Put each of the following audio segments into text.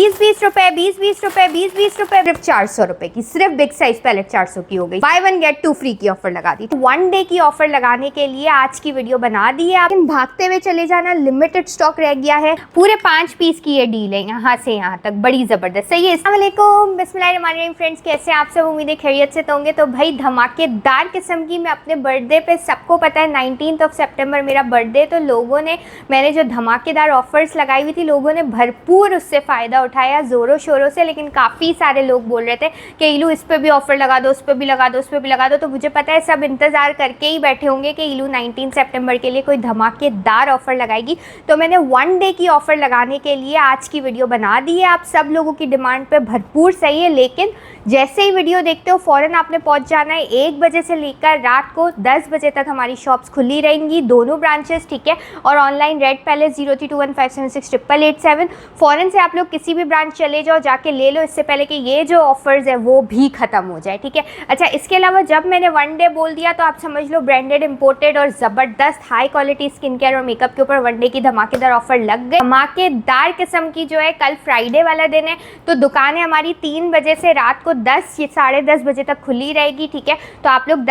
20-20 रुपए, 20-20 रुपए, 20-20 रुपए, सिर्फ 400 रुपए की सिर्फ बिग साइज पैलेट 400 की हो गई। बाय 1 गेट 2 फ्री की ऑफर लगा दी। 1 डे की ऑफर लगाने के लिए आज की वीडियो बना दी है। आप भागते हुए चले जाना, लिमिटेड स्टॉक रह गया है। पूरे 5 पीस की ये डील है, यहाँ से यहाँ तक बड़ी जबरदस्त। सही है। अस्सलाम वालेकुम, बिस्मिल्लाहिर्रहमानिर्रहीम फ्रेंड्स, कैसे आप सब? उम्मीद है खैरियत से होंगे। तो भाई धमाकेदार किस्म की मैं अपने बर्थडे पे, सबको पता है 19 सितंबर मेरा बर्थडे, तो लोगों ने, मैंने जो धमाकेदार ऑफर्स लगाई हुई थी, लोगों ने भरपूर उससे फ़ायदा उठाया ज़ोरों शोरों से। लेकिन काफ़ी सारे लोग बोल रहे थे कि इलू इस पर भी ऑफ़र लगा दो, उस पर भी लगा दो, उस पर भी लगा दो। तो मुझे पता है सब इंतज़ार करके ही बैठे होंगे कि इलू 19 सितंबर के लिए कोई धमाकेदार ऑफ़र लगाएगी। तो मैंने 1 डे की ऑफ़र लगाने के लिए आज की वीडियो बना दी है। आप सब लोगों की डिमांड पे भरपूर सही है, लेकिन जैसे ही वीडियो देखते हो फ़ौरन आपने पहुंच जाना है। 1 बजे से लेकर रात को 10 बजे तक हमारी शॉप्स खुली रहेंगी, दोनों ब्रांचेस, ठीक है। और ऑनलाइन रेड पैलेस 0321576887। फ़ौरन से आप लोग किसी भी ब्रांच चले जाओ, जाके ले लो, इससे पहले कि ये जो ऑफर्स है वो भी ख़त्म हो जाए, ठीक है। अच्छा, इसके अलावा जब मैंने 1 डे बोल दिया तो आप समझ लो ब्रांडेड, इंपोर्टेड और ज़बरदस्त हाई क्वालिटी स्किन केयर और मेकअप के ऊपर 1 डे की धमाकेदार ऑफर लग गई। धमाकेदार किस्म की जो है, कल फ्राइडे वाला दिन है, तो दुकानें हमारी 3 बजे से रात को 10 या 10:30 बजे तक खुली रहेगी, ठीक है। तो आप लोग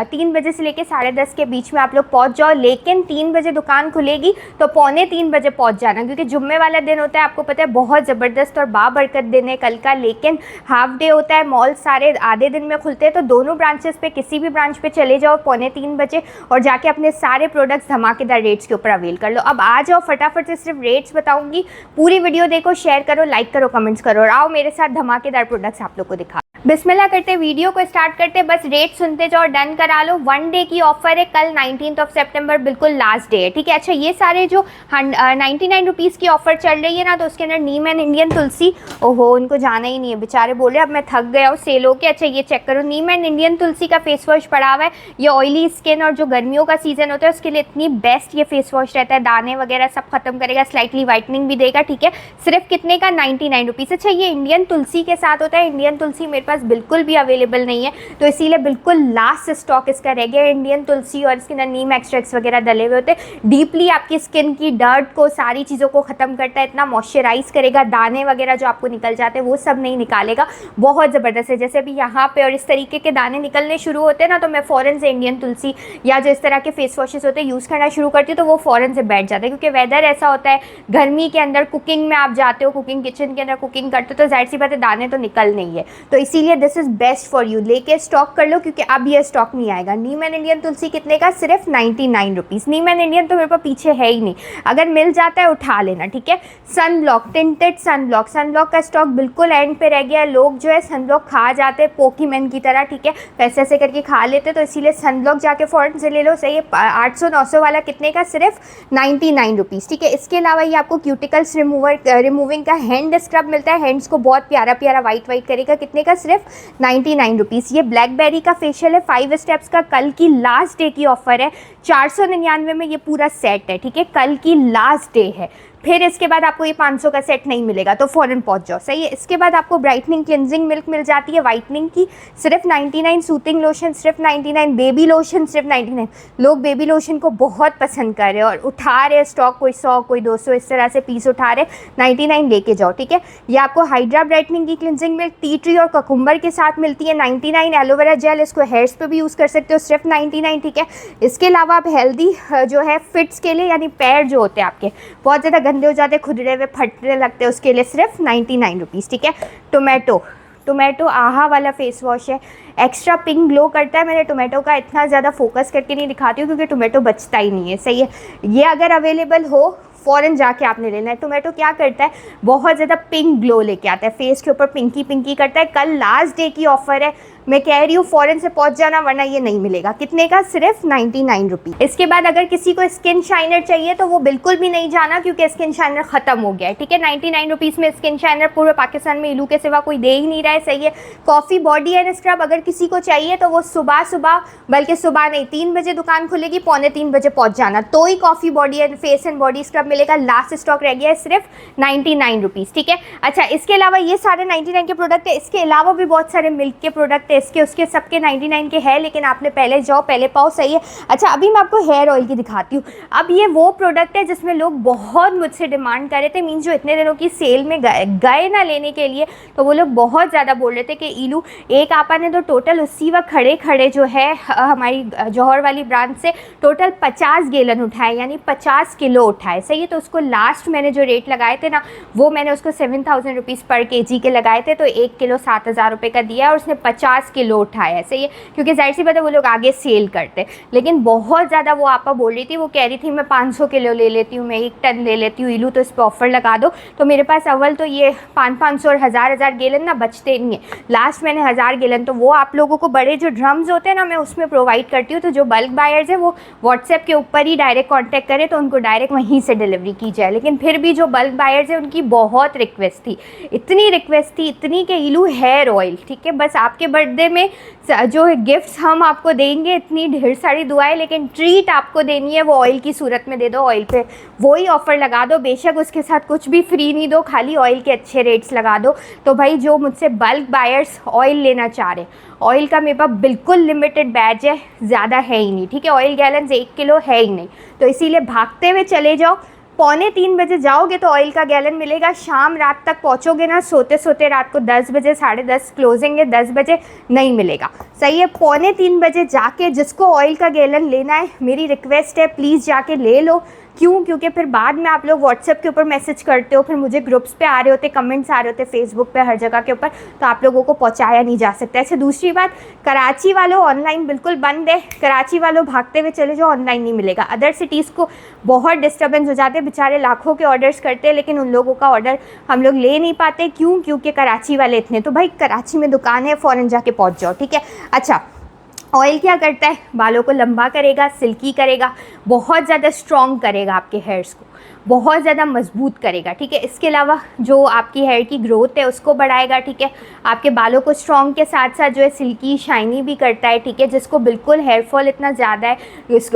3 बजे से लेकर 10:30 के बीच में आप लोग पहुंच जाओ। लेकिन 3 बजे दुकान खुलेगी तो 2:45 बजे पहुंच जाना, क्योंकि जुम्मे वाला दिन होता है, आपको पता है बहुत ज़बरदस्त और बाबरकत दिन है कल का। लेकिन हाफ डे होता है, मॉल सारे आधे दिन में खुलते हैं, तो दोनों ब्रांचेस पे, किसी भी ब्रांच पे चले जाओ 2:45 बजे और जाके अपने सारे प्रोडक्ट्स धमाकेदार रेट्स के ऊपर अवेल कर लो। अब आ जाओ, फटाफट से सिर्फ रेट्स बताऊंगी। पूरी वीडियो देखो, शेयर करो, लाइक करो, कमेंट्स करो और आओ मेरे साथ धमाकेदार प्रोडक्ट्स आप लोग को दिखा। बिस्मिल्लाह करते वीडियो को स्टार्ट करते, बस रेट सुनते जाओ, डन करा लो। 1 डे की ऑफर है, कल 19 सितंबर बिल्कुल लास्ट डे है, ठीक है। अच्छा, ये सारे जो 99 रुपीज़ की ऑफर चल रही है ना, तो उसके अंदर नीम एंड इंडियन तुलसी, ओहो उनको जाना ही नहीं है, बेचारे बोल रहे अब मैं थक गया हूँ सेल हो के। अच्छा, ये चेक करो, नीम एंड इंडियन तुलसी का फेस वॉश पड़ा हुआ है। ये ऑयली स्किन और जो गर्मियों का सीजन होता है उसके लिए इतनी बेस्ट ये फेस वॉश रहता है, दाने वगैरह सब खत्म करेगा, स्लाइटली वाइटनिंग भी देगा, ठीक है। सिर्फ कितने का? 99 रुपीज़। अच्छा, ये इंडियन तुलसी के साथ होता है। इंडियन तुलसी मेरे पास बिल्कुल भी अवेलेबल नहीं है, तो इसीलिए बिल्कुल लास्ट स्टॉक इसका रह गया। इंडियन तुलसी और इसके अंदर नीम एक्सट्रैक्ट्स वगैरह डले हुए होते हैं, डीपली आपकी स्किन की डर्ट को, सारी चीज़ों को ख़त्म करता है, इतना मॉइस्चराइज करेगा, दाने वगैरह जो आपको निकल जाते हैं वो सब नहीं निकालेगा। बहुत ज़बरदस्त है। जैसे अभी यहाँ पे और इस तरीके के दाने निकलने शुरू होते हैं ना, तो मैं फ़ौरन से इंडियन तुलसी या जो इस तरह के फेस वॉशेस होते हैं यूज़ करना शुरू करती हूँ, तो वो फ़ौरन से बैठ जाता है। क्योंकि वेदर ऐसा होता है, गर्मी के अंदर कुकिंग में आप जाते हो, कुकिंग किचन के अंदर कुकिंग करते हो, तो जाहिर सी बात है दाने तो निकल नहीं है। तो इसीलिए this is best for you, लेके स्टॉक कर लो, क्योंकि अब ये स्टॉक नहीं आएगा। नीम एंड इंडियन तुलसी कितने का? सिर्फ 99 रुपीज़। नीम एंड इंडियन तो मेरे पास पीछे है ही नहीं, अगर मिल जाता है उठा लेना, ठीक है। Sun block, tinted sun block का स्टॉक बिल्कुल एंड पे रह गया है। लोग जो है सन ब्लॉक खा जाते हैं पोकीमैन की तरह, ठीक है, पैसे ऐसे करके खा लेते, तो इसीलिए सन ब्लॉक जाके फ़ौरन से ले लो। सही है। 800-900 वाला कितने का? सिर्फ 99 रुपीज़, ठीक है। इसके अलावा ये आपको क्यूटिकल्स रिमूविंग का हैंड स्क्रब मिलता है, हैंड्स को बहुत प्यारा प्यारा वाइट करेगा। कितने का? सिर्फ 99 रुपीज़। ये ब्लैकबेरी का फेशियल है 5 स्टेप्स का, कल की लास्ट डे की ऑफर है। 499 में ये पूरा सेट है, ठीक है, कल की लास्ट डे है। फिर इसके बाद आपको ये 500 का सेट नहीं मिलेगा, तो फ़ौरन पहुंच जाओ, सही है। इसके बाद आपको ब्राइटनिंग क्लिनजिंग मिल्क मिल जाती है वाइटनिंग की, सिर्फ 99। सूथिंग लोशन सिर्फ 99। बेबी लोशन सिर्फ 99। लोग बेबी लोशन को बहुत पसंद कर रहे हैं और उठा रहे हैं स्टॉक, कोई 100 कोई 200 इस तरह से पीस उठा रहे। 99 लेके जाओ, ठीक है। ये आपको हाइड्रा ब्राइटनिंग की क्लिनजिंग मिल्क टी ट्री और ककुम्बर के साथ मिलती है, 99। एलोवेरा जेल, इसको हेयर्स पे भी यूज़ कर सकते हो, सिर्फ 99, ठीक है। इसके अलावा आप हेल्दी जो है फिट्स के लिए, यानी पैर जो होते हैं आपके बहुत ज़्यादा गंदे हो जाते, खुदरे हुए फटने लगते हैं, उसके लिए सिर्फ 99 रुपीज़, ठीक है। टोमेटो आहा वाला फेस वॉश है, एक्स्ट्रा पिंक ग्लो करता है। मैंने टोमेटो का इतना ज़्यादा फोकस करके नहीं दिखाती हूँ, क्योंकि टोमेटो बचता ही नहीं है, सही है। ये अगर अवेलेबल हो फ़ौरन जाके आपने लेना है। टोमेटो क्या करता है? बहुत ज़्यादा पिंक ग्लो लेके आता है, फेस के ऊपर पिंकी करता है। कल लास्ट डे की ऑफ़र है, मैं कह रही हूँ फ़ौरन से पहुँच जाना, वरना ये नहीं मिलेगा। कितने का? सिर्फ 99 रुपीज़। इसके बाद अगर किसी को स्किन शाइनर चाहिए तो वो बिल्कुल भी नहीं जाना, क्योंकि स्किन शाइनर ख़त्म हो गया है, ठीक है। 99 रुपीज़ में स्किन शाइनर पूरे पाकिस्तान में इलू के सिवा कोई दे ही नहीं रहा है, सही है। कॉफ़ी बॉडी एंड स्क्रब अगर किसी को चाहिए तो वो सुबह, बल्कि सुबह नहीं, 3 बजे दुकान खुलेगी, 2:45 बजे पहुँच जाना, तो ही coffee body and face and body scrub मिलेगा। मिलेगा, लास्ट स्टॉक रह गया है सिर्फ 99 रुपीज़, ठीक है। अच्छा, इसके अलावा ये सारे 99 के प्रोडक्ट है, इसके अलावा भी बहुत सारे मिल्क के प्रोडक्ट है, इसके उसके सबके 99 के हैं, लेकिन आपने पहले जाओ पहले पाओ, सही है। अच्छा, अभी मैं आपको हेयर ऑयल की दिखाती हूँ। अब ये वो प्रोडक्ट है जिसमें लोग बहुत मुझसे डिमांड कर रहे थे, मीन्स जो इतने दिनों की सेल में गए ना लेने के लिए, तो वो लोग बहुत ज़्यादा बोल रहे थे कि ईलू, एक आपा ने तो टोटल उसी वक्त खड़े जो है हमारी जौहर वाली ब्रांच से टोटल 50 गैलन उठाए, यानी 50 किलो उठाए, सही है। तो उसको लास्ट मैंने जो रेट लगाए थे ना, वो मैंने उसको 7000 रुपीज़ पर केजी के लगाए थे, तो 1 किलो 7000 रुपये का दिया और उसने 50 किलो उठाया है, सही है। क्योंकि जाहिर सी बात है वो लोग आगे सेल करते, लेकिन बहुत ज़्यादा वो आपा बोल रही थी, वो कह रही थी मैं 500 किलो ले लेती हूँ, मैं 1 टन ले लेती हूँ ईलू, तो इस पर ऑफ़र लगा दो। तो मेरे पास अव्वल तो ये 500 और 1000 गैलन ना बचते नहीं है, लास्ट मैंने 1000 गैलन, तो वो आप लोगों को बड़े जो ड्रम्स होते हैं ना, मैं उसमें प्रोवाइड करती हूँ। तो जो बल्क बायर्स है वो व्हाट्सएप के ऊपर ही डायरेक्ट कांटेक्ट करें, तो उनको डायरेक्ट वहीं से डिलीवरी की जाए। लेकिन फिर भी जो बल्क बायर्स है उनकी बहुत रिक्वेस्ट थी, इतनी रिक्वेस्ट थी, इतनी कि ईलू हेयर ऑयल, ठीक है, बस आपके बर्थडे में जो गिफ्ट्स हम आपको देंगे, इतनी ढेर सारी दुआएं, लेकिन ट्रीट आपको देनी है वो ऑयल की सूरत में दे दो, ऑयल पे वही ऑफ़र लगा दो, बेशक उसके साथ कुछ भी फ्री नहीं दो, खाली ऑयल के अच्छे रेट्स लगा दो। तो भाई जो मुझसे बल्क बायर्स ऑयल लेना चाह रहे, ऑयल का मेरे पास बिल्कुल लिमिटेड बैच है, ज़्यादा है ही नहीं, ठीक है, ऑयल गैलन्स 1 किलो है ही नहीं, तो इसीलिए भागते हुए चले जाओ। 2:45 बजे जाओगे तो ऑयल का गैलन मिलेगा, शाम रात तक पहुंचोगे ना, सोते सोते रात को 10 बजे 10:30 क्लोजिंग है, 10 बजे नहीं मिलेगा, सही है। 2:45 बजे जाके जिसको ऑयल का गैलन लेना है, मेरी रिक्वेस्ट है प्लीज़ जाके ले लो। क्यों? क्योंकि फिर बाद में आप लोग व्हाट्सएप के ऊपर मैसेज करते हो, फिर मुझे ग्रुप्स पे आ रहे होते, कमेंट्स आ रहे होते फेसबुक पे, हर जगह के ऊपर, तो आप लोगों को पहुंचाया नहीं जा सकता। अच्छा, दूसरी बात, कराची वालों ऑनलाइन बिल्कुल बंद है, कराची वालों भागते हुए चले जाओ, ऑनलाइन नहीं मिलेगा। अदर सिटीज़ को बहुत डिस्टर्बेंस हो जाते हैं, बेचारे लाखों के ऑर्डर्स करते हैं, लेकिन उन लोगों का ऑर्डर हम लोग ले नहीं पाते। क्यों? क्योंकि कराची वाले इतने, तो भाई कराची में दुकान है, फ़ौरन जाके पहुँच जाओ, ठीक है। अच्छा, ऑयल क्या करता है? बालों को लंबा करेगा, सिल्की करेगा, बहुत ज़्यादा स्ट्रॉन्ग करेगा, आपके हेयर्स को बहुत ज़्यादा मजबूत करेगा, ठीक है। इसके अलावा जो आपकी हेयर की ग्रोथ है उसको बढ़ाएगा, ठीक है। आपके बालों को स्ट्रॉन्ग के साथ साथ जो है सिल्की शाइनी भी करता है, ठीक है। जिसको बिल्कुल हेयर फॉल इतना ज़्यादा है,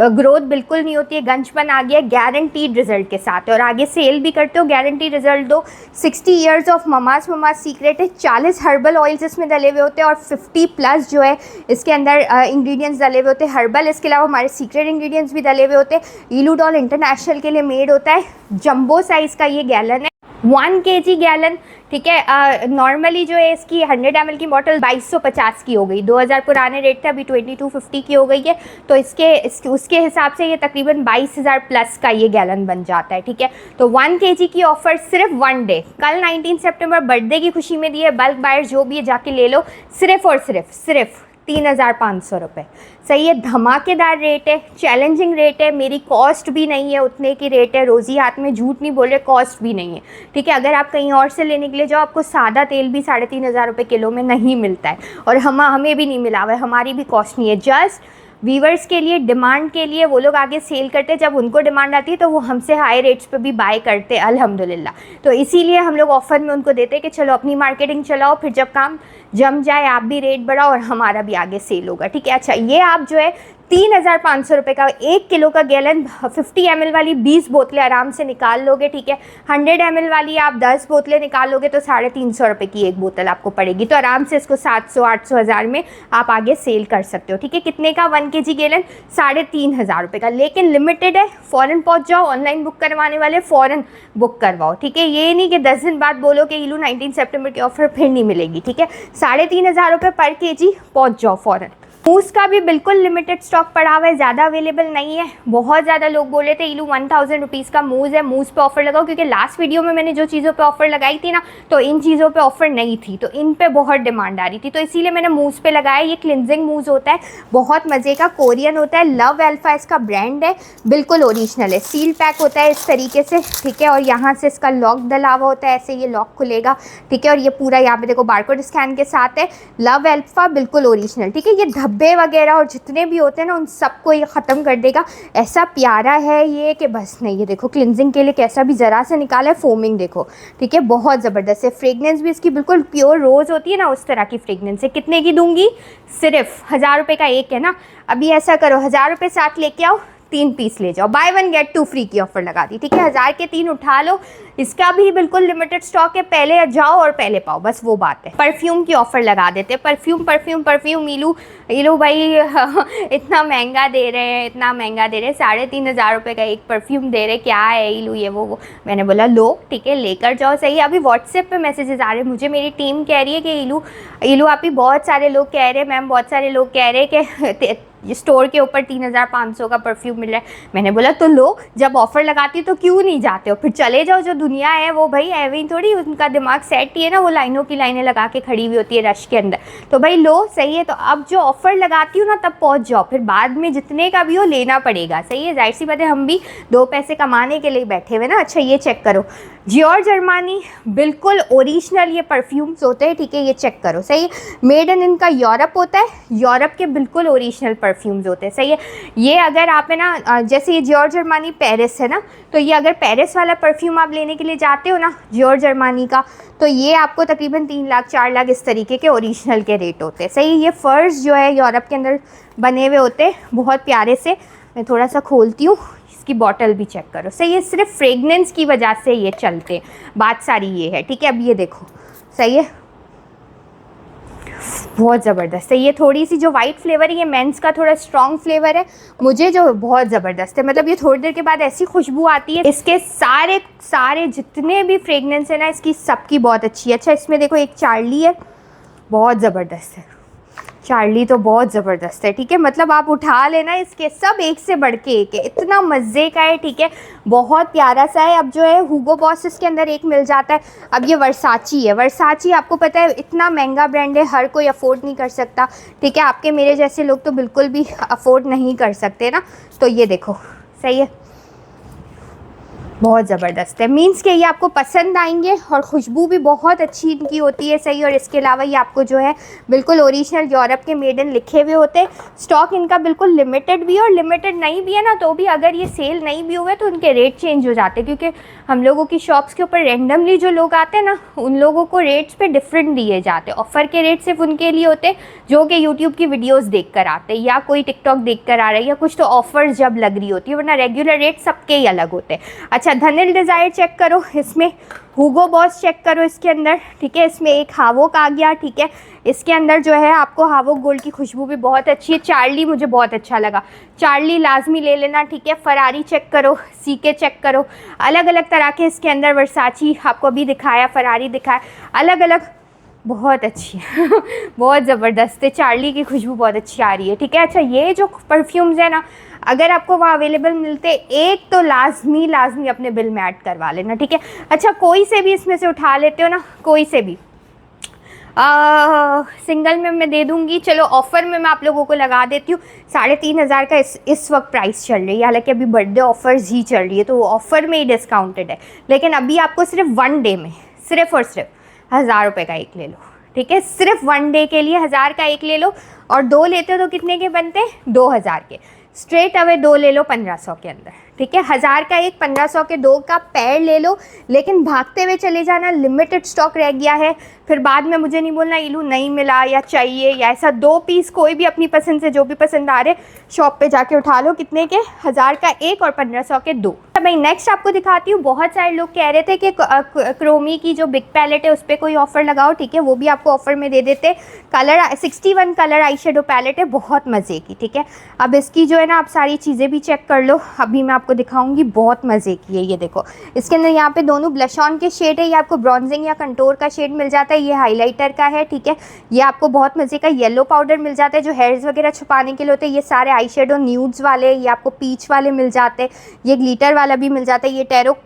ग्रोथ बिल्कुल नहीं होती है, गंजपन आ गया, गारंटीड रिजल्ट के साथ है, और आगे सेल भी करते हो, गारंटीड रिजल्ट दो। 60 ईयर्स ऑफ ममाज सीक्रेट है, 40 हर्बल ऑयल्स इसमें डले हुए होते हैं, और 50+ जो है इसके अंदर इंग्रेडिएंट्स डले हुए होते हैं हर्बल। इसके अलावा हमारे सीक्रेट इंग्रेडिएंट्स भी डले हुए होते हैं। ईलूडॉल इंटरनेशनल के लिए मेड होता है, जंबो साइज़ का ये गैलन है, 1 kg गैलन, ठीक है। नॉर्मली जो है इसकी 100 ml की बॉटल 2250 की हो गई, 2000 पुराने रेट थे, अभी 2250 की हो गई है, तो उसके हिसाब से ये तकरीबन 22000+ का ये गैलन बन जाता है, ठीक है। तो 1 kg की ऑफ़र सिर्फ 1 डे, कल 19 सितंबर बर्थडे की खुशी में दी है। बल्क बायर जो भी है जाके ले लो, सिर्फ और सिर्फ 3500 रुपये, सही है। धमाकेदार रेट है, चैलेंजिंग रेट है, मेरी कॉस्ट भी नहीं है, उतने की रेट है, रोज़ी हाथ में झूठ नहीं बोल रहे, कॉस्ट भी नहीं है, ठीक है। अगर आप कहीं और से लेने के लिए जाओ, आपको सादा तेल भी 3500 रुपये किलो में नहीं मिलता है, और हमें भी नहीं मिला हुआ है, हमारी भी कॉस्ट नहीं है। जस्ट व्यूवर्स के लिए, डिमांड के लिए, वो लोग आगे सेल करते हैं, जब उनको डिमांड आती है तो वो हमसे हाई रेट्स पे भी बाय करते हैं, अल्हम्दुलिल्लाह। तो इसीलिए हम लोग ऑफ़र में उनको देते हैं कि चलो अपनी मार्केटिंग चलाओ, फिर जब काम जम जाए आप भी रेट बढ़ाओ और हमारा भी आगे सेल होगा, ठीक है। अच्छा, ये आप जो है 3500 रुपये का 1 किलो का गैलन, 50 ml वाली 20 बोतलें आराम से निकाल लोगे, ठीक है। 100 ml वाली आप 10 बोतलें निकाल लोगे तो 350 रुपये की एक बोतल आपको पड़ेगी, तो आराम से इसको 700, 800, 1000 में आप आगे सेल कर सकते हो, ठीक है। कितने का? 1 kg गैलन 3500 रुपये का, लेकिन लिमिटेड है, फ़ौरन पहुँच जाओ। ऑनलाइन बुक करवाने वाले फ़ौरन बुक करवाओ, ठीक है। ये नहीं कि 10 दिन बाद बोलो कि ईलू 19 सितंबर की ऑफ़र फिर नहीं मिलेगी, ठीक है। 3500 रुपये पर kg, पहुँच जाओ फ़ौरन। मूस का भी बिल्कुल लिमिटेड स्टॉक पड़ा हुआ है, ज़्यादा अवेलेबल नहीं है। बहुत ज़्यादा लोग बोले थे ईलू 1000 रुपीज़ का मूज़ है, मूज़ पे ऑफ़र लगाओ, क्योंकि लास्ट वीडियो में मैंने जो चीज़ों पे ऑफ़र लगाई थी ना, तो इन चीज़ों पे ऑफ़र नहीं थी, तो इन पे बहुत डिमांड आ रही थी, तो इसीलिए मैंने मूज़ पे लगाया। ये क्लिनजिंग मूज़ होता है, बहुत मज़े का, कोरियन होता है, लव अल्फा इसका ब्रांड है, बिल्कुल ओरिजिनल है। सील पैक होता है इस तरीके से, ठीक है, और यहाँ से इसका लॉक डला हुआ होता है, ऐसे ये लॉक खुलेगा, ठीक है। और ये पूरा यहाँ पे देखो बारकोड स्कैन के साथ है, लव अल्फा बिल्कुल ओरिजिनल, ठीक है। ये धब्बे वगैरह और जितने भी होते हैं ना, उन सबको ये ख़त्म कर देगा। ऐसा प्यारा है ये कि बस नहीं, ये देखो क्लिनजिंग के लिए कैसा भी ज़रा से निकाला है, फोमिंग देखो, ठीक है, बहुत ज़बरदस्त है। फ्रेगनेंस भी इसकी बिल्कुल प्योर रोज़ होती है ना, उस तरह की फ्रेगनेंस है। कितने की दूंगी? सिर्फ 1000 रुपये का एक है ना। अभी ऐसा करो, 1000 रुपये साथ लेके आओ, 3 पीस ले जाओ, बाय 1 गेट 2 फ्री की ऑफर लगा दी, ठीक है। 1000 के 3 उठा लो, इसका भी बिल्कुल लिमिटेड स्टॉक है, पहले जाओ और पहले पाओ, बस वो बात है। परफ्यूम की ऑफर लगा देते, परफ्यूम परफ्यूम परफ्यूम इलू भाई इतना महंगा दे रहे हैं, इतना महंगा दे रहे हैं, 3500 रुपये का एक परफ्यूम दे रहे, क्या है इलू ये वो। मैंने बोला लो ठीक है लेकर जाओ, सही है। अभी व्हाट्सएप पे मैसेजेस आ रहे हैं मुझे, मेरी टीम कह रही है कि इलू आप ही, बहुत सारे लोग कह रहे हैं मैम, बहुत सारे लोग कह रहे हैं कि स्टोर के ऊपर 3500 का परफ्यूम मिल रहा है। मैंने बोला तो लो, जब ऑफर लगाती हो तो क्यों नहीं जाते हो, फिर चले जाओ। जो दुनिया है वो भाई ऐਵੇਂ ही थोड़ी, उनका दिमाग सेट ही है ना, वो लाइनों की लाइनें लगा के खड़ी हुई होती है रश के अंदर। तो भाई लो, सही है। तो अब जो ऑफर लगाती हूँ ना तब पहुँच जाओ, फिर बाद में जितने का भी हो लेना पड़ेगा, सही है। जाहिर सी बात है, हम भी 2 पैसे कमाने के लिए बैठे हुए ना। अच्छा ये चेक करो, जियोर्ज अरमानी बिल्कुल ओरिजिनल ये परफ्यूम्स होते हैं, ठीक है। ये चेक करो, सही है। मेड इन इनका यूरोप होता है, यूरोप के बिल्कुल ओरिजिनल परफ्यूम्स होते हैं, सही है। ये अगर आप है ना, जैसे ये जियोर्ज अरमानी पेरिस है ना, तो ये अगर पेरिस वाला परफ्यूम आप लेने के लिए जाते हो ना जियोर्ज अरमानी का, तो ये आपको तकरीबन 3 लाख 4 लाख इस तरीके के ओरिजिनल के रेट होते हैं, सही है। ये फर्स जो है यूरोप के अंदर बने हुए होते हैं, बहुत प्यारे से। मैं थोड़ा सा खोलती हूँ, इसकी बॉटल भी चेक करो, सही है। सिर्फ फ्रेगनेंस की वजह से ये चलते, बात सारी ये है, ठीक है। अब ये देखो, सही है, बहुत ज़बरदस्त है। ये थोड़ी सी जो वाइट फ्लेवर है, ये मेंस का थोड़ा स्ट्रॉन्ग फ्लेवर है, मुझे जो बहुत ज़बरदस्त है। मतलब ये थोड़ी देर के बाद ऐसी खुशबू आती है, इसके सारे जितने भी फ्रेगनेंस है ना, इसकी सबकी बहुत अच्छी है। अच्छा इसमें देखो एक चार्ली है, बहुत ज़बरदस्त है, चार्ली तो बहुत ज़बरदस्त है, ठीक है। मतलब आप उठा लेना, इसके सब एक से बढ़ के एक है, इतना मज़े का है, ठीक है। बहुत प्यारा सा है। अब जो है हुगो बॉस इसके अंदर एक मिल जाता है। अब ये वर्साची है, वर्साची आपको पता है इतना महंगा ब्रांड है, हर कोई अफोर्ड नहीं कर सकता, ठीक है। आपके मेरे जैसे लोग तो बिल्कुल भी अफोर्ड नहीं कर सकते ना। तो ये देखो, सही है, बहुत ज़बरदस्त है। मीन्स कि ये आपको पसंद आएंगे, और खुशबू भी बहुत अच्छी इनकी होती है, सही। और इसके अलावा ये आपको जो है बिल्कुल ओरिजिनल यूरोप के मेड इन लिखे हुए होते हैं। स्टॉक इनका बिल्कुल लिमिटेड भी है, और लिमिटेड नहीं भी है ना तो भी अगर ये सेल नहीं भी हुए तो उनके रेट चेंज हो जाते हैं, क्योंकि हम लोगों की शॉप्स के ऊपर रेंडमली जो लोग आते हैं ना, उन लोगों को रेट्स पे डिफरेंट दिए जाते हैं। ऑफ़र के रेट सिर्फ उनके लिए होते हैं जो कि यूट्यूब की वीडियोज़ देख कर आते हैं, या कोई टिकटॉक देख कर आ रहा है, या कुछ तो ऑफर्स जब लग रही होती है, वरना रेगुलर रेट सबके ही अलग होते हैं। अच्छा धनिल डिज़ायर चेक करो, इसमें हुगो बॉस चेक करो इसके अंदर, ठीक है। इसमें एक हावोक आ गया, ठीक है। इसके अंदर जो है आपको हावोक गोल्ड की खुशबू भी बहुत अच्छी है। चार्ली मुझे बहुत अच्छा लगा, चार्ली लाजमी ले लेना, ठीक है। फरारी चेक करो, सीके चेक करो, अलग अलग तरह के इसके अंदर। वर्साची आपको अभी दिखाया, फरारी दिखाया, अलग अलग, बहुत अच्छी है बहुत ज़बरदस्त है। चार्ली की खुशबू बहुत अच्छी आ रही है, ठीक है। अच्छा ये जो परफ्यूम्स है ना, अगर आपको वहाँ अवेलेबल मिलते एक तो लाजमी अपने बिल में ऐड करवा लेना, ठीक है। अच्छा कोई से भी इसमें से उठा लेते हो ना, कोई से भी सिंगल में मैं दे दूंगी, चलो ऑफ़र में मैं आप लोगों को लगा देती हूँ। 3500 का इस वक्त प्राइस चल रही है, हालांकि अभी बर्थडे ऑफर्स ही चल रही है तो ऑफ़र में ही डिस्काउंटेड है। लेकिन अभी आपको सिर्फ 1 डे में सिर्फ और सिर्फ 1000 रुपये का एक ले लो, ठीक है। सिर्फ 1 डे के लिए 1000 का एक ले लो, और 2 लेते हो तो कितने के बनते हैं, 2000 के। स्ट्रेट अवे 2 ले लो 1500 के अंदर, ठीक है। 1000 का एक, 1500 के 2 का पैर ले लो, लेकिन भागते हुए चले जाना, लिमिटेड स्टॉक रह गया है। फिर बाद में मुझे नहीं बोलना इलू नहीं मिला या चाहिए, या ऐसा 2 पीस कोई भी अपनी पसंद से जो भी पसंद आ रहे शॉप पे जाके उठा लो। कितने के, 1000 का एक और 1500 के 2। भाई नेक्स्ट आपको दिखाती हूँ। बहुत सारे लोग कह रहे थे कि क्रोमी की जो बिग पैलेट है उस पर कोई ऑफ़र लगाओ, ठीक है। वो भी आपको ऑफ़र में दे देते। Colour 61 colour eye shadow palette है, बहुत मज़े की, ठीक है। अब इसकी जो है ना, आप सारी चीज़ें भी चेक कर लो, अभी मैं आपको दिखाऊंगी, बहुत मज़े की है। ये देखो इसके अंदर यहाँ पे दोनों ब्लश ऑन के शेड है, ये आपको ब्रॉन्जिंग या कंटोर का शेड मिल जाता है, ये हाइलाइटर का है, ठीक है। ये आपको बहुत मज़े का येलो पाउडर मिल जाता है जो हेयर्स वगैरह छुपाने के लिए होते हैं। ये सारे आई शेडो न्यूड्स वाले, ये आपको पीच वाले मिल जाते हैं, ये ग्लिटर वाला भी मिल जाता है। ये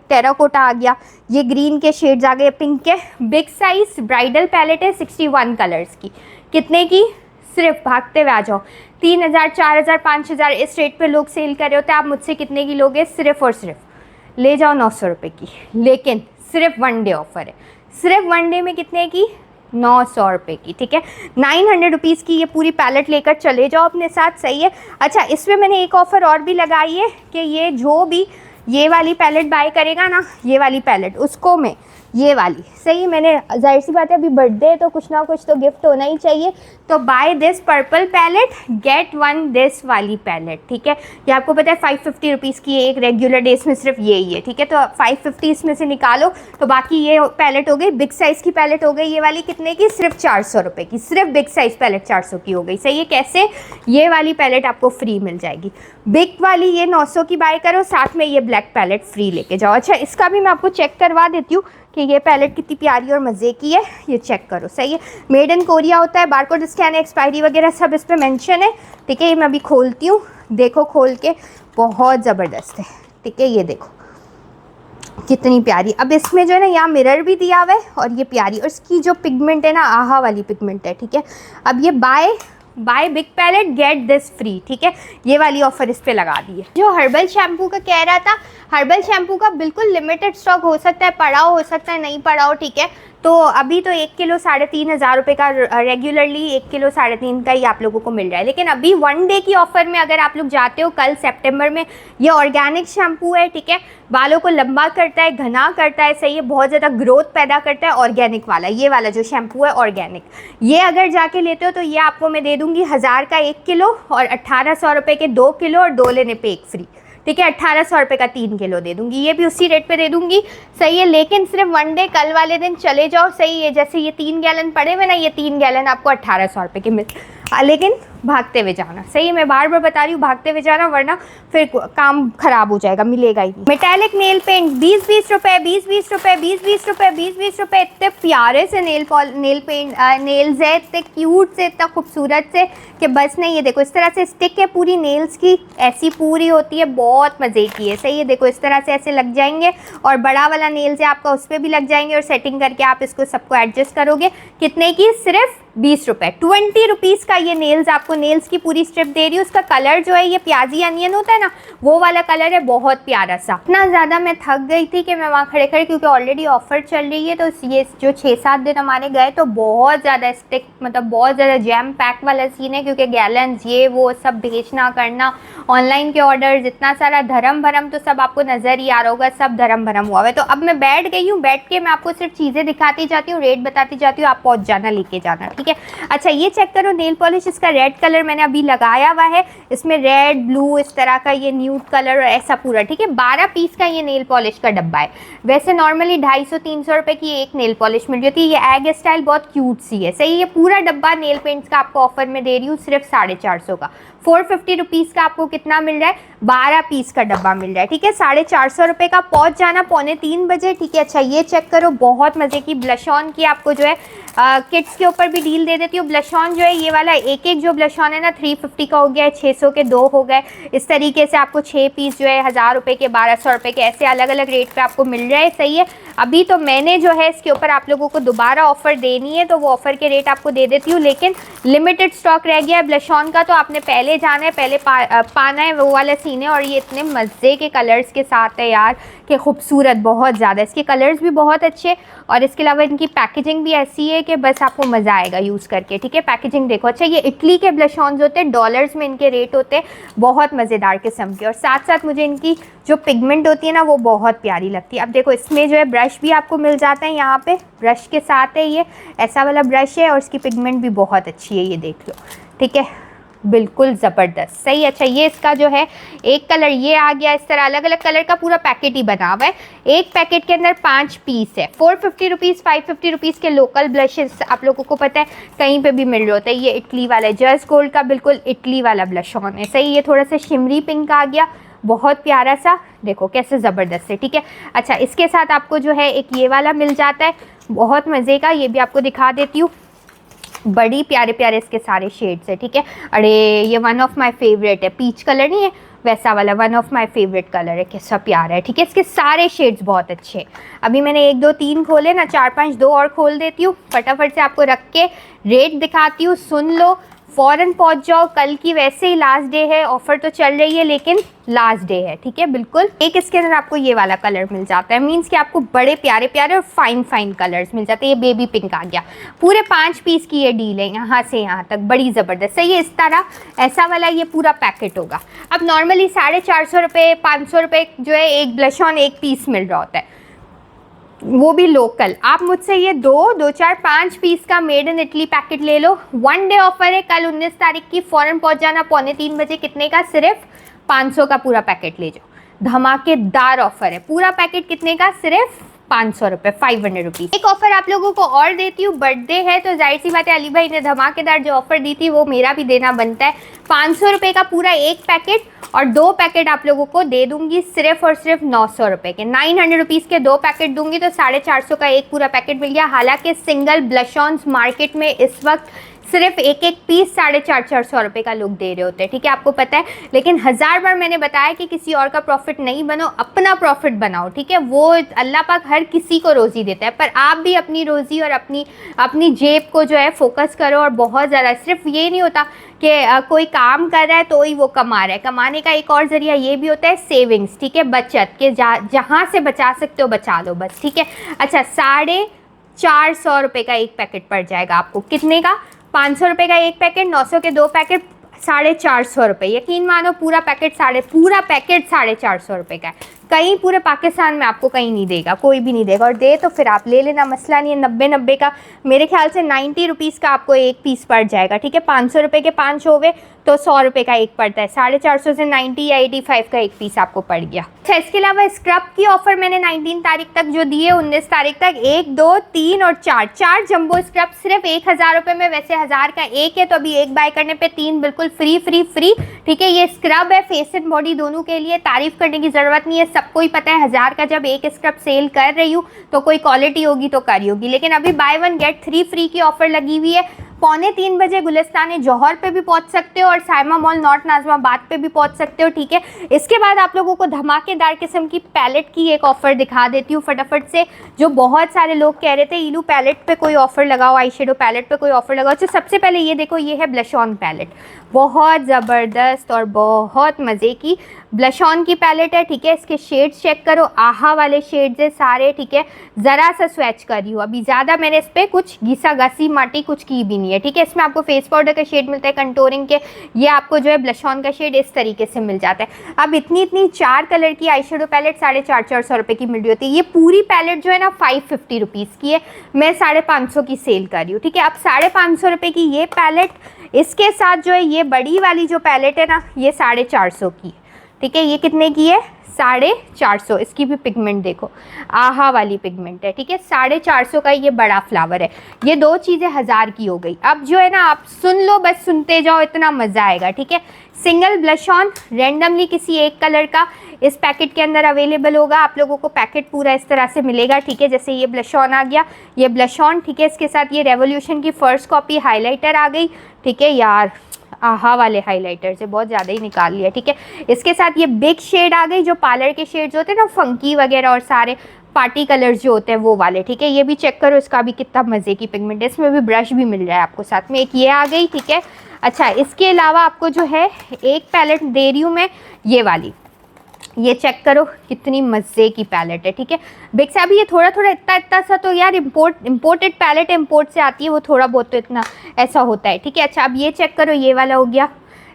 टेराकोटा आ गया, ये ग्रीन के शेड्स आ गए, पिंक के। बिग साइज ब्राइडल पैलेट है 61 कलर्स की, कितने की, सिर्फ भागते हुए आ जाओ 3000 4000 5000 इस रेट पे लोग सेल कर रहे होते हैं। आप मुझसे कितने की लोगे, सिर्फ और सिर्फ ले जाओ 900 रुपये की। लेकिन सिर्फ 1 डे ऑफर है, सिर्फ 1 डे में कितने की, 900 रुपये की, ठीक है। 900 रुपीज़ की ये पूरी पैलेट लेकर चले जाओ अपने साथ, सही है। अच्छा इसमें मैंने एक ऑफ़र और भी लगाई है कि ये जो भी ये वाली पैलेट बाय करेगा ना, ये वाली पैलेट, उसको मैं ये वाली सही। मैंने जाहिर सी बात है अभी बर्थडे है तो कुछ ना कुछ तो गिफ्ट होना ही चाहिए, तो buy this purple palette get one this वाली पैलेट, ठीक है। ये आपको पता है 550 रुपीज़ की एक रेगुलर डेज में सिर्फ यही है, ठीक है। तो 550 इसमें से निकालो तो बाकी ये पैलेट हो गई, बिग साइज़ की पैलेट हो गई ये वाली, कितने की, सिर्फ 400 रुपये की, सिर्फ बिग साइज़ पैलेट 400 की हो गई, सही है। कैसे, ये वाली पैलेट आपको फ्री मिल जाएगी, बिग वाली ये 900 की बाय करो, साथ में ये ब्लैक पैलेट फ्री लेके जाओ। अच्छा इसका भी मैं आपको चेक करवा देती हूँ कि ये पैलेट कितनी प्यारी और मज़े की है, ये चेक करो, सही है। मेड इन कोरिया होता है, बारकोड स्कैन है, एक्सपायरी वगैरह सब इस पर मेंशन है, ठीक है। ये मैं अभी खोलती हूँ, देखो खोल के, बहुत ज़बरदस्त है, ठीक है। ये देखो कितनी प्यारी। अब इसमें जो है ना यहाँ मिरर भी दिया हुआ है और ये प्यारी, और इसकी जो पिगमेंट है ना आहा वाली पिगमेंट है, ठीक है। अब ये buy big palette get this free, ठीक है, ये वाली ऑफर इस पे लगा दी है। जो हर्बल शैम्पू का कह रहा था, हर्बल शैम्पू का बिल्कुल लिमिटेड स्टॉक हो सकता है, पड़ा हो सकता है नहीं पड़ा हो, ठीक है। तो अभी तो 1 किलो 3,500 रुपये का रेगुलरली 1 किलो 3.5 का ही आप लोगों को मिल रहा है, लेकिन अभी 1 डे की ऑफर में अगर आप लोग जाते हो कल सितंबर में, ये ऑर्गेनिक शैम्पू है, ठीक है। बालों को लंबा करता है, घना करता है, सही है, बहुत ज़्यादा ग्रोथ पैदा करता है, ऑर्गेनिक वाला, ये वाला जो शैम्पू है ऑर्गेनिक, ये अगर जाके लेते हो तो ये आपको मैं दे दूँगी 1000 का 1 किलो और 1800 रुपये के 2 किलो और 2 लेने पे 1 फ्री, ठीक है। 1800 रुपये का 3 किलो दे दूंगी, ये भी उसी रेट पे दे दूंगी, सही है। लेकिन सिर्फ 1 डे, कल वाले दिन चले जाओ, सही है। जैसे ये 3 गैलन पड़े हुए ना, ये 3 गैलन आपको 1800 रुपये के मिल, लेकिन भागते हुए जाना, सही है। मैं बार बार बता रही हूँ भागते हुए जाना, वरना फिर काम खराब हो जाएगा, मिलेगा ही नहीं। मेटालिक नेल पेंट 20-20 रुपये, 20-20 रुपये, 20-20 रुपये, 20-20 रुपये। इतने प्यारे से नेल पेंट नेल्स है, इतने क्यूट से, इतना खूबसूरत से कि बस नहीं। ये देखो इस तरह से स्टिक है पूरी नेल्स की, ऐसी पूरी होती है, बहुत मज़े की है, सही है। देखो इस तरह से ऐसे लग जाएंगे, और बड़ा वाला नेल्स है आपका, उस पर भी लग जाएंगे, और सेटिंग करके आप इसको सबको एडजस्ट करोगे। कितने की, सिर्फ 20 रुपये, 20 रुपीज़ का ये नेल्स, आपको नेल्स की पूरी स्ट्रिप दे रही हूँ। उसका कलर जो है ये प्याजी अनियन होता है ना, वो वाला कलर है, बहुत प्यारा सा। इतना ज़्यादा मैं थक गई थी कि मैं वहाँ खड़े खड़े, क्योंकि ऑलरेडी ऑफर चल रही है, तो ये जो 6-7 दिन हमारे गए तो बहुत ज़्यादा स्टिक, मतलब बहुत ज़्यादा जैम पैक वाला सीन है, क्योंकि गैलन्स ये वो सब भेजना करना, ऑनलाइन के ऑर्डर्स, इतना सारा धर्म भरम, तो सब आपको नज़र ही आ रहा होगा, सब धर्म भरम हुआ है। तो अब मैं बैठ गई हूँ, बैठ के मैं आपको सिर्फ चीज़ें दिखाती जाती हूँ, रेट बताती जाती हूँ, आप पहुँच जाना, लेके जाना, ठीक है। अच्छा ये चेक करो नेल पॉलिश, इसका रेड कलर मैंने अभी लगाया हुआ है, इसमें रेड ब्लू इस तरह का ये न्यूड कलर ऐसा पूरा, ठीक है। 12 पीस का ये नेल पॉलिश का डब्बा है। वैसे नॉर्मली 250-300 रुपये की एक नेल पॉलिश मिल जाती है। ये एग स्टाइल बहुत क्यूट सी है, सही। ये पूरा डब्बा नेल पेंट्स का आपको ऑफर में दे रही हूँ, सिर्फ 450 का, 450 रुपीज़ का आपको कितना मिल रहा है, 12 पीस का डब्बा मिल रहा है, ठीक है। 450 रुपये का, पहुँच जाना 2:45 बजे, ठीक है। अच्छा ये चेक करो, बहुत मज़े की ब्लश ऑन की आपको जो है किड्स के ऊपर भी डील दे देती हूँ। ब्लश ऑन जो है ये वाला, एक जो ब्लश ऑन है ना 350 का हो गया है, 600 के 2 हो गए, इस तरीके से आपको 6 पीस जो है 1000 रुपये के, 1200 रुपये के, ऐसे अलग अलग रेट पे आपको मिल रहा है, सही है। अभी तो मैंने जो है इसके ऊपर आप लोगों को दोबारा ऑफर देनी है, तो वो ऑफर के रेट आपको दे देती हूँ, लेकिन लिमिटेड स्टॉक रह गया है ब्लश ऑन का, तो आपने पहले जाना है, पहले पाना है, वो वाला सीन है। और ये इतने मज़े के कलर्स के साथ है यार, कि खूबसूरत बहुत ज़्यादा, इसके कलर्स भी बहुत अच्छे, और इसके अलावा इनकी पैकेजिंग भी ऐसी है कि बस आपको मज़ा आएगा यूज़ करके, ठीक है। पैकेजिंग देखो। अच्छा ये इटली के ब्लश ऑन्स होते हैं, डॉलर्स में इनके रेट होते हैं, बहुत मज़ेदार किस्म के, और साथ साथ मुझे इनकी जो पिगमेंट होती है ना वो बहुत प्यारी लगती है। अब देखो इसमें जो है ब्रश भी आपको मिल जाता है, यहाँ पे ब्रश के साथ है, ये ऐसा वाला ब्रश है, और इसकी पिगमेंट भी बहुत अच्छी है, ये देख लो, ठीक है, बिल्कुल ज़बरदस्त, सही। अच्छा ये इसका जो है एक कलर ये आ गया, इस तरह अलग अलग कलर का पूरा पैकेट ही बना हुआ है। एक पैकेट के अंदर 5 पीस है, 450 रुपीज़, 550 रुपीज़ के लोकल ब्लशेस आप लोगों को पता है कहीं पे भी मिल रहे होते हैं। ये इटली वाला है, जस्ट गोल्ड का बिल्कुल इटली वाला ब्लश ऑन है, सही। ये थोड़ा सा शिमरी पिंक आ गया, बहुत प्यारा सा, देखो कैसे ज़बरदस्त है, ठीक है। अच्छा इसके साथ आपको जो है एक ये वाला मिल जाता है, बहुत मज़े का, ये भी आपको दिखा देती हूँ, बड़ी प्यारे प्यारे इसके सारे शेड्स है, ठीक है। अरे ये वन ऑफ माय फेवरेट है, पीच कलर नहीं है वैसा वाला, one of my favourite colour है, कैसा प्यारा है, ठीक है। इसके सारे शेड्स बहुत अच्छे हैं। अभी मैंने 1 2 3 खोले ना, 4 5 2 और खोल देती हूँ, फटाफट से आपको रख के रेट दिखाती हूँ, सुन लो, फ़ौरन पहुंच जाओ। कल की वैसे ही लास्ट डे है, ऑफ़र तो चल रही है लेकिन लास्ट डे है, ठीक है बिल्कुल। एक इसके अंदर आपको ये वाला कलर मिल जाता है, मीन्स कि आपको बड़े प्यारे प्यारे और फाइन फाइन कलर्स मिल जाते हैं। ये बेबी पिंक आ गया, पूरे 5 पीस की ये डील है, यहाँ से यहाँ तक, बड़ी ज़बरदस्त। सही है, इस तरह ऐसा वाला ये पूरा पैकेट होगा। अब नॉर्मली 450 रुपये 500 रुपये जो है एक ब्लश ऑन एक पीस मिल रहा होता है, वो भी लोकल। आप मुझसे ये 2, 4, 5 पीस का मेड इन इटली पैकेट ले लो। 1 डे ऑफर है, कल 19 तारीख की, फ़ौरन पहुंच जाना 2:45 कितने का? सिर्फ 500 का पूरा पैकेट ले जाओ। धमाकेदार ऑफर है। पूरा पैकेट कितने का? सिर्फ 500 रुपये, 500 रुपीज़। एक ऑफर आप लोगों को और देती हूँ, बर्थडे है तो जाहिर सी बात है अली भाई ने धमाकेदार जो ऑफर दी थी वो मेरा भी देना बनता है। 500 रुपये का पूरा एक पैकेट और 2 पैकेट आप लोगों को दे दूंगी सिर्फ और सिर्फ 900 रुपये के। 900 रुपीज़ के 2 पैकेट दूंगी तो 450 का एक पूरा पैकेट मिल गया। हालांकि सिंगल ब्लश ऑन्स मार्केट में इस वक्त सिर्फ एक एक पीस 450 रुपये का लोग दे रहे होते हैं, ठीक है, आपको पता है। लेकिन 1000 बार मैंने बताया कि किसी और का प्रॉफिट नहीं बनो, अपना प्रॉफिट बनाओ, ठीक है। वो अल्लाह पाक हर किसी को रोज़ी देता है, पर आप भी अपनी रोज़ी और अपनी जेब को जो है फोकस करो। और बहुत ज़्यादा, सिर्फ ये नहीं होता कि कोई काम कर रहा है तो ही वो कमा रहा है। कमाने का एक और ज़रिया ये भी होता है सेविंग्स, ठीक है, बचत के जहाँ से बचा सकते हो बचा लो बस, ठीक है। अच्छा, 450 रुपये का एक पैकेट पड़ जाएगा आपको। कितने का? 500 रुपये का एक पैकेट, 900 के 2 पैकेट, 450 रुपये। यकीन मानो पूरा पैकेट 450 रुपये का है। कहीं पूरे पाकिस्तान में आपको कहीं नहीं देगा, कोई भी नहीं देगा। और दे तो फिर आप ले लेना, मसला नहीं है। 90 का, मेरे ख्याल से 90 रुपीज़ का आपको एक पीस पड़ जाएगा, ठीक है। 500 रुपये के 5 हो गए तो 100 रुपये का एक पड़ता है। 450 से 90 या 85 का एक पीस आपको पड़ गया। अच्छा, इसके अलावा स्क्रब की ऑफर मैंने 19 तारीख तक जो दी है, 19 तारीख तक 1, 2, 3 और 4 जंबो स्क्रब सिर्फ 1000 रुपये में। वैसे 1000 का एक है तो अभी एक बाय करने पे 3 बिल्कुल फ्री, ठीक है। ये स्क्रब है फेस एंड बॉडी दोनों के लिए, तारीफ करने की ज़रूरत नहीं है, सबको ही पता है। 1000 का जब एक स्क्रब सेल कर रही हूँ तो कोई क्वालिटी होगी तो करी होगी। लेकिन अभी बाय 1 गेट 3 फ्री की ऑफर लगी हुई है। 2:45 बजे गुलिस्तान जौहर पे भी पहुंच सकते हो और साइमा मॉल नॉर्थ नाजमाबाद पे भी पहुंच सकते हो, ठीक है। इसके बाद आप लोगों को धमाकेदार किस्म की पैलेट की एक ऑफ़र दिखा देती हूँ फटाफट से, जो बहुत सारे लोग कह रहे थे ईलू पैलेट पे कोई ऑफ़र लगाओ, आई शेडो पैलेट पे कोई ऑफ़र लगाओ। तो सबसे पहले ये देखो, ये है ब्लश ऑन पैलेट, बहुत ज़बरदस्त और बहुत मज़े की ब्लश ऑन की पैलेट है, ठीक है। इसके शेड्स चेक करो, आहा वाले शेड्स है सारे, ठीक है। ज़रा सा स्वेच कर रही हूँ अभी, ज़्यादा मैंने इस पर कुछ घिसा घसी माटी कुछ की भी नहीं है, ठीक है। इसमें आपको फेस पाउडर का शेड मिलता है, कंटूरिंग के, ये आपको जो है ब्लश ऑन का शेड इस तरीके से मिल जाता है। अब इतनी 4 कलर की आई शेडो पैलेट 450 रुपये की मिल रही होती है। ये पूरी पैलेट जो है ना 550 रुपीज़ की है, मैं 550 की सेल कर रही हूँ, ठीक है। अब 550 रुपये की ये पैलेट, इसके साथ जो है ये बड़ी वाली जो पैलेट है ना, ये 450 की, ठीक है। ये कितने की है? 450। इसकी भी पिगमेंट देखो, आहा वाली पिगमेंट है, ठीक है। 450 का ये बड़ा फ्लावर है। ये 2 चीज़ें 1000 की हो गई। अब जो है ना, आप सुन लो, बस सुनते जाओ, इतना मज़ा आएगा, ठीक है। सिंगल ब्लश ऑन रेंडमली किसी एक कलर का इस पैकेट के अंदर अवेलेबल होगा। आप लोगों को पैकेट पूरा इस तरह से मिलेगा, ठीक है। जैसे ये ब्लश ऑन आ गया, ये ब्लश ऑन, ठीक है। इसके साथ ये रेवोल्यूशन की फर्स्ट कॉपी हाइलाइटर आ गई, ठीक है। यार आहा वाले हाइलाइटर से बहुत ज़्यादा ही निकाल लिया, ठीक है। इसके साथ ये बिग शेड आ गई, जो पार्लर के शेड्स होते हैं ना, फंकी वगैरह और सारे पार्टी कलर्स जो होते हैं वो वाले, ठीक है। ये भी चेक करो, इसका भी कितना मज़े की पिगमेंट है। इसमें भी ब्रश भी मिल रहा है आपको साथ में, एक ये आ गई, ठीक है। अच्छा, इसके अलावा आपको जो है एक पैलेट दे रही हूँ मैं, ये वाली, ये चेक करो कितनी मज़े की पैलेट है, ठीक है। बिग से अभी ये थोड़ा इतना सा तो यार इम्पोर्टेड पैलेट इम्पोर्ट से आती है, वो थोड़ा बहुत तो इतना ऐसा होता है, ठीक है। अच्छा, अब ये चेक करो, ये वाला हो गया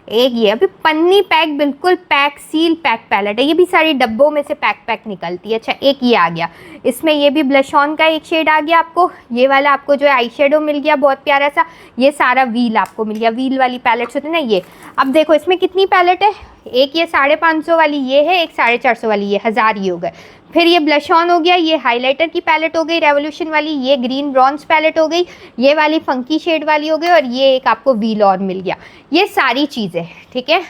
एक, ये अभी पन्नी पैक, बिल्कुल पैक सील पैक पैलेट है। ये भी सारी डब्बों में से पैक निकलती है। अच्छा, एक ये आ गया, इसमें ये भी ब्लश ऑन का एक शेड आ गया आपको। ये वाला आपको जो है आई शेडो मिल गया बहुत प्यारा सा। ये सारा व्हील आपको मिल गया, व्हील वाली पैलेट्स होती है ना ये। अब देखो इसमें कितनी पैलेट है, एक ये 550 वाली ये है, एक 450 वाली ये, 1000 ही हो गए। फिर ये ब्लश ऑन हो गया, ये हाइलाइटर की पैलेट हो गई रेवोल्यूशन वाली, ये ग्रीन ब्रॉन्ज पैलेट हो गई, ये वाली फंकी शेड वाली हो गई, और ये एक आपको व्हील और मिल गया। ये सारी चीज़ें, ठीक है,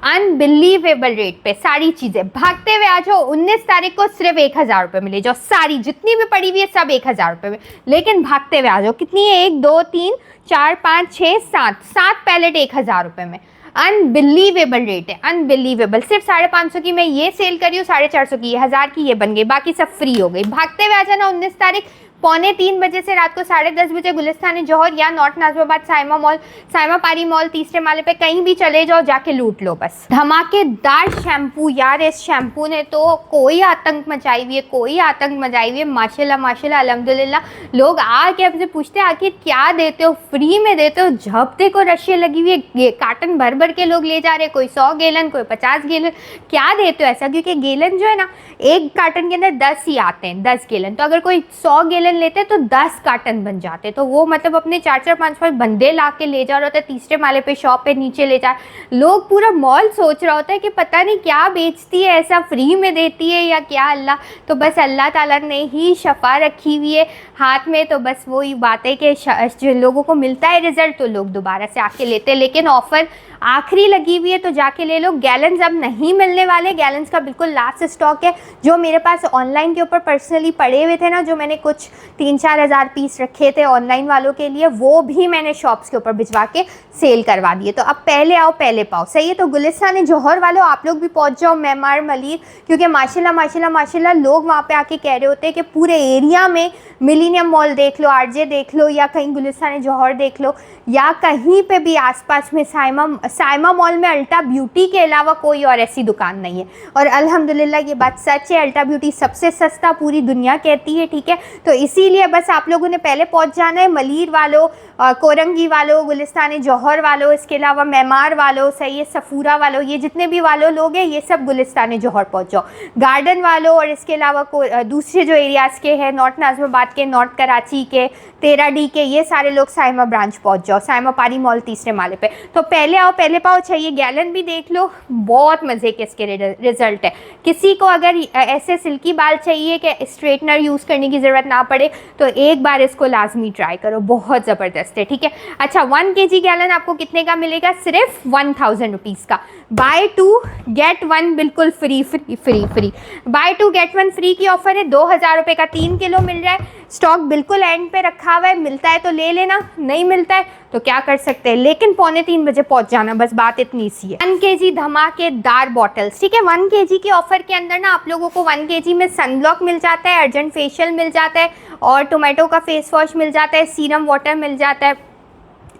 अनबिलीवेबल रेट पे सारी चीज़ें। भागते हुए आ जाओ, 19 तारीख को सिर्फ 1000 रुपये में ले जाओ, सारी जितनी भी पड़ी हुई है सब 1000 रुपये में। लेकिन भागते हुए आ जाओ, कितनी है? 1, 2, 3, 4, 5, 6, 7 पैलेट 1000 रुपये में। अनबिलीवेबल रेट है, अनबिलीवेबल। सिर्फ 550 की मैं ये सेल करी हूँ, 450 की, 1000 की ये बन गई, बाकी सब फ्री हो गई। भागते हुए आ जाना 19 तारीख, 3:15 बजे से रात को 10:30 बजे गुलिस्तान जौहर या नॉर्थ नाजिबाबाद साइमा मॉल, साइमा पारी मॉल, तीसरे माले पे कहीं भी चले जाओ, जाके लूट लो बस। धमाकेदार शैम्पू यार, इस शैम्पू ने तो कोई आतंक मचाई हुई है, कोई आतंक मचाई हुई है। माशाल्लाह माशाल्लाह अल्हम्दुलिल्लाह। लोग आके हमसे पूछते हैं आखिर क्या देते हो, फ्री में देते हो। जब देखो रशिया लगी हुई है, कार्टन भर भर के लोग ले जा रहे हैं, कोई 100 गैलन, कोई 50 गैलन। क्या देते हो ऐसा? क्योंकि गैलन जो है ना, एक कार्टन के अंदर 10 ही आते हैं, 10 गैलन। तो अगर कोई 100 गैलन लेते तो 10 कार्टन बन जाते। तो वो मतलब अपने 4-4 5-5 बंदे ला के ले जा रहे होते, तीसरे माले पे शॉप पे नीचे ले जा। लोग पूरा मॉल सोच रहा होता है कि पता नहीं क्या बेचती है, ऐसा फ्री में देती है या क्या। अल्लाह तो बस अल्लाह ताला ने ही शफा रखी हुई है हाथ में। तो बस वही बात है कि जो लोगों को मिलता है रिजल्ट तो लोग दोबारा से आके लेते हैं। लेकिन ऑफर आखिरी लगी हुई है तो जाके ले लो। गैलन्स अब नहीं मिलने वाले, गैलन्स का बिल्कुल लास्ट स्टॉक है। जो मेरे पास ऑनलाइन के ऊपर पर्सनली पड़े हुए थे ना, जो मैंने कुछ 3-4 हज़ार पीस रखे थे ऑनलाइन वालों के लिए, वो भी मैंने शॉप्स के ऊपर भिजवा के सेल करवा दिए। तो अब पहले आओ पहले पाओ, सही है। तो गुलिस्तान जौहर वालों आप लोग भी पहुंच जाओ, मेमार मलिर, क्योंकि माशाल्लाह माशाल्लाह माशाल्लाह लोग वहाँ पे आके कह रहे होते हैं कि पूरे एरिया में मिलीनियम मॉल देख लो, आरजे देख लो, या कहीं गुलिस्तान जौहर देख लो, या कहीं पे भी आसपास में साइमा मॉल में अल्टा ब्यूटी के अलावा कोई और ऐसी दुकान नहीं है। और अल्हम्दुलिल्लाह ये बात सच है, अल्टा ब्यूटी सबसे सस्ता पूरी दुनिया कहती है, ठीक है। तो इसीलिए बस आप लोगों ने पहले पहुंच जाना है। मलिर वालों, कोरंगी वालों, गुलिस्तान जौहर वालों, इसके अलावा मेमार वालों, सही है, सफूरा वालों, ये जितने भी वालों लोग हैं ये सब गुलिस्तान जौहर पहुँच जाओ। गार्डन वालों और इसके अलावा दूसरे जो एरियाज़ के हैं, नॉर्थ नाजिबाबाद के, नॉर्थ कराची के, 13D के, ये सारे लोग साइमा ब्रांच पहुँच जाओ, साइमा पारी मॉल तीसरे माले पे। तो पहले आओ पहले पाओ। चाहिए गैलन भी देख लो, बहुत मज़े के इसके रिजल्ट है। किसी को अगर ऐसे सिल्की बाल चाहिए कि स्ट्रेटनर यूज़ करने की ज़रूरत ना पड़े तो एक बार इसको लाजमी ट्राई करो, बहुत ज़बरदस्त है, ठीक है। अच्छा, 1 kg गैलन आपको कितने का मिलेगा? सिर्फ 1000 रुपीज़ का। बाय 2 गेट 1 बिल्कुल free free free free. Buy 2 get 1 free की ऑफर है। 2000 रुपये का 3 किलो मिल रहा है। स्टॉक बिल्कुल एंड पे रखा हुआ है, मिलता है तो ले लेना, नहीं मिलता है तो क्या कर सकते हैं। लेकिन 2:45 बजे पहुंच जाना, बस बात इतनी सी है। 1 kg धमाकेदार बॉटल्स, ठीक है। 1 kg के ऑफर के अंदर ना आप लोगों को 1 kg में सनब्लॉक मिल जाता है, अर्जेंट फेशियल मिल जाता है, और टोमेटो का फेस वॉश मिल जाता है, सीरम वाटर मिल जाता है,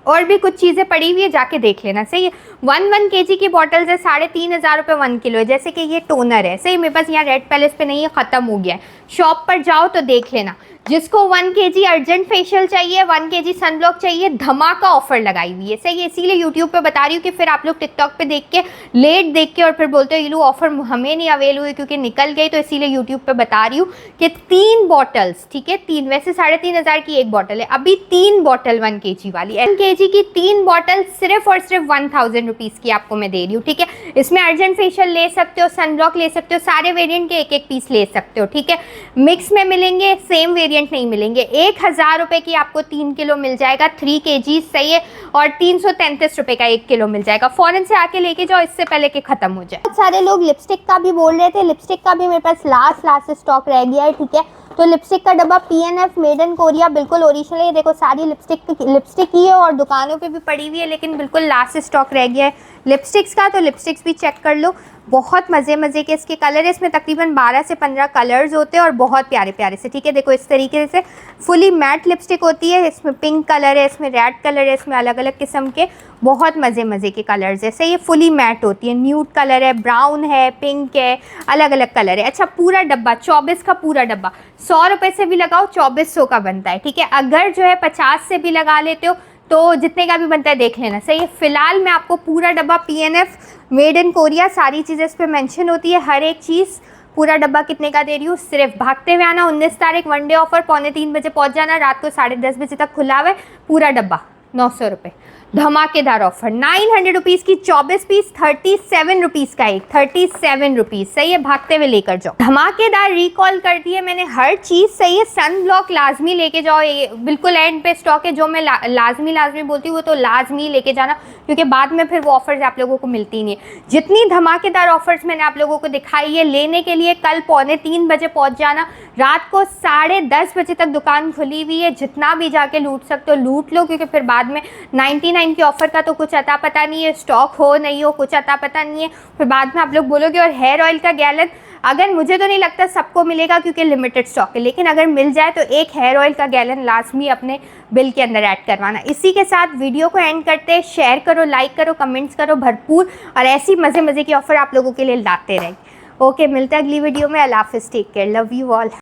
और भी कुछ चीज़ें पड़ी हुई है, जाके देख लेना, सही है। 1 kg की बॉटल्स है, 3500 रुपये 1 किलो है। जैसे कि ये टोनर है, सही, मेरे पास यहाँ रेड पैलेस पे नहीं है, ख़त्म हो गया है। शॉप पर जाओ तो देख लेना। जिसको 1 kg अर्जेंट फेशियल चाहिए, 1 kg सनब्लॉक चाहिए, धमाका ऑफर लगाई हुई है, सही है। इसीलिए यूट्यूब पे बता रही हूँ कि फिर आप लोग टिकटॉक पे देख के लेट देख के और फिर बोलते हो ये लो ऑफर हमें नहीं अवेल हुई क्योंकि निकल गई। तो इसीलिए यूट्यूब पे बता रही हूँ कि 3 बॉटल्स, ठीक है, 3, वैसे 3500 की एक बॉटल है, अभी 3 बॉटल 1 kg वाली, 1 kg की 3 बॉटल सिर्फ और सिर्फ 1000 रुपीज़ की आपको मैं दे रही हूँ, ठीक है। इसमें अर्जेंट फेशियल ले सकते हो, सनब्लॉक ले सकते हो, सारे वेरिएंट के 1-1 पीस ले सकते हो, ठीक है। मिक्स में मिलेंगे, सेम वेरिएंट नहीं मिलेंगे। 1000 रुपए की आपको 3 किलो मिल जाएगा, 3 kg, सही है। और 333 रुपए का 1 किलो मिल जाएगा। फौरन से आके लेके जाओ, इससे पहले कि खत्म हो जाए। बहुत सारे लोग लिपस्टिक का भी बोल रहे थे, लिपस्टिक का भी मेरे पास लास्ट स्टॉक रह गया है, ठीक है। तो लिपस्टिक का डब्बा PNF मेड इन कोरिया बिल्कुल ओरिजिनल है। देखो सारी लिपस्टिक ही है और दुकानों पे भी पड़ी हुई है, लेकिन बिल्कुल लास्ट स्टॉक रह गया है लिपस्टिक्स का। तो लिपस्टिक्स भी चेक कर लो, बहुत मज़े के इसके कलर है। इसमें तकरीबन 12 से 15 कलर्स होते हैं और बहुत प्यारे प्यारे से, ठीक है। देखो इस तरीके से फुली मैट लिपस्टिक होती है। इसमें पिंक कलर है, इसमें रेड कलर है, इसमें अलग अलग किस्म के बहुत मज़े के कलर्स है। सही, ये फुली मैट होती है। न्यूड कलर है, ब्राउन है, पिंक है, अलग अलग कलर है। अच्छा, पूरा डब्बा 24 का पूरा डब्बा 100 रुपये से भी लगाओ 2400 का बनता है, ठीक है। अगर जो है 50 से भी लगा लेते हो तो जितने का भी बनता है देख लेना, सही है। फिलहाल मैं आपको पूरा डब्बा PNF मेड इन कोरिया, सारी चीज़ें इस पर मेंशन होती है, हर एक चीज़, पूरा डब्बा कितने का दे रही हूँ। सिर्फ भागते हुए आना, 19 तारीख 1 डे ऑफर, 2:45 बजे पहुँच जाना, रात को 10:30 बजे तक खुला हुआ है। पूरा डब्बा 900 रुपये, धमाकेदार ऑफर। 900 रुपीज़ की 24 पीस, 37 रुपीज़ का एक, 37 रुपीज़, सही है। भागते हुए लेकर जाओ, धमाकेदार रिकॉल कर दिए मैंने हर चीज़, सही है। सन ब्लॉक लाजमी लेके जाओ, ये बिल्कुल एंड पे स्टॉक है। जो मैं लाजमी बोलती हूँ वो तो लाजमी लेके जाना, क्योंकि बाद में फिर वो ऑफर्स आप लोगों को मिलती नहीं है। जितनी धमाकेदार ऑफर्स मैंने आप लोगों को दिखाई है, लेने के लिए कल 2:45 बजे पहुँच जाना, रात को 10:30 बजे तक दुकान खुली हुई है। जितना भी जाके लूट सकते हो लूट लो, क्योंकि फिर बाद में 99 $99 के ऑफर का तो कुछ अता पता नहीं है, स्टॉक हो नहीं हो कुछ अता पता नहीं है, फिर बाद में आप लोग बोलोगे। और हेयर ऑयल का गैलन, अगर मुझे तो नहीं लगता सबको मिलेगा क्योंकि लिमिटेड स्टॉक है, लेकिन अगर मिल जाए तो एक हेयर ऑयल का गैलन लाजमी अपने बिल के अंदर ऐड करवाना। इसी के साथ वीडियो को एंड करते हैं। शेयर करो, लाइक करो, कमेंट्स करो भरपूर, और ऐसी मज़े मज़े की ऑफर आप लोगों के लिए लाते रहें। ओके, मिलते हैं अगली वीडियो में। अल्लाह हाफिज़, take care, love you all.